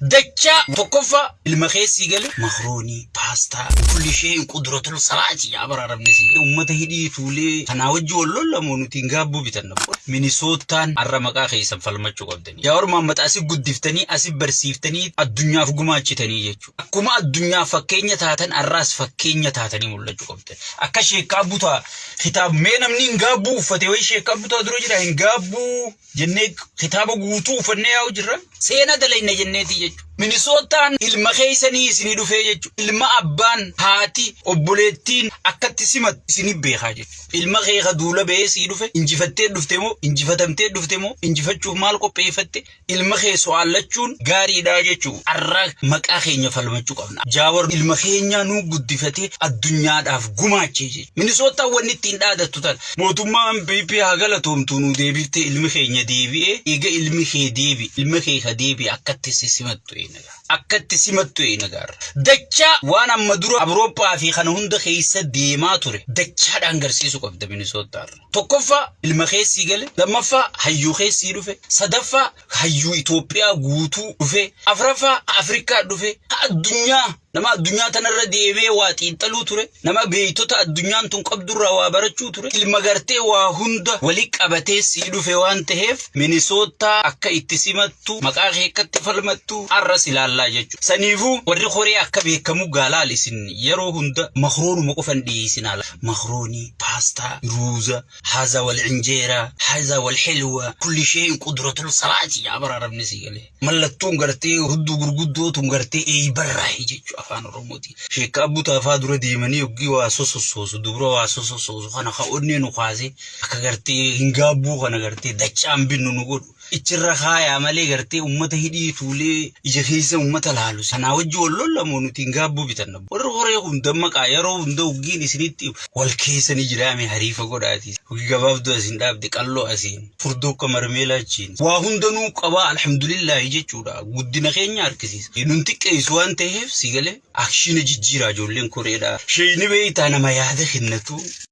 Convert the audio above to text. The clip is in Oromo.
دكا تكفى المخيس قال مخروني باستا كل شيء قدرة الصلاة يا برا ربنسي أمته هدي تولي تناوج ولا مونوتينغابو بتنبو مينيسوتان الرمقا خيسا فالماتشو قبدني يا ورما متأسي قدفتني أسي برسيفتني الدنيا فقما تشتني يجو أكما الدنيا فكينيا تاتن الراس فكينيا تاتني مولجو قبدني أكاشي كابوتا خطاب مينا منين غابو فتوي شي كابوتا دروجرا هنغابو جنيك خطابو قوتو فنياو جرا سينا دلين جنيتي Minnesootaan ilma keessanii isinii dhufee jechuudha. Ilma abbaan haati obboleettiin akkatti simat isinii beekaa jechuudha. Ilma keessa duula ba'ee sii dhufe injifattee dhufte moo injifatamtee dhufte moo injifachuuf maal qopheeffatte ilma keessa waallachuun gaariidha jechuudha. Arraa maqaa keenya falmachuu qabna. Jaawar ilma keenya nu guddifatee addunyaadhaaf gumaachee jechuudha. Minnesootaan wanni ittiin dhaadattu tala. Mootummaan PP haa galatoomtu nu deebiftee ilmi keenya deebi'ee eega ilmi kee deebi ilma keessa deebi akkatti simattu. Akkatti simattu nagar dacha waan amma dura Awurooppaa fi kana hunda keessa deemaa ture dachaadhaan agarsiisu qabda Minnesootaa tokkoffaa ilma keessii gale lammaffaa hayyuu keessii dhufe sadaffaa hayyuu Itoophiyaa guutuu dhufe afraffaa Afrikaa dhufe addunyaa nama addunyaa tanarra deemee waa xiinxaluu ture nama beeytota addunyaan tun qabdurra waa barachuu ture ilma gartee waa hunda wali qabatee sii dhufe waan ta'eef Minnesootaa akka itti simattu maqaa kee akkatti falmattu arras ilaallaa jechuudha saniifuu warri horee akka beekamu gaalaal isin yeroo hunda makroonuma qofan dhiyeessinaala makroonii paastaa ruuza haza wal injeera haza wal xilwa kulli shay'in qudratul salaati yaa bara rabni si galee mallattuun gartee hudduu gurguddootuun gartee eeybarraa jechuudha afaan Oromooti sheeka abuta afaa dura deemanii yoggi waa sosossoosu dubra waa sosossoosu kana ka'onnee nu kaase akka gartee hingaabuu kana gartee dachaan binnu nu godhu ichirra kaayaa malee gartee ummata hidhii tuulee ija keessa ummata laalu sanaa wajji wallolla moonuti hingaabuu bitanna warri horee hunda maqaa yeroo hunda uggiin isinitti wal keessanii jiraame hariifa godhaati hoggi gabaabduu asin dhaabde qalloo asiin furdoo akka marmeelaachiin waa hundanuu qabaa alhamdulillaahi jechuudha guddina keenya harkisiisa nun xiqqeessu waan ta'eef si galee akshina jijjiiraa ijoolleen koreedhaa shayni beeytaa nama yaada kennatu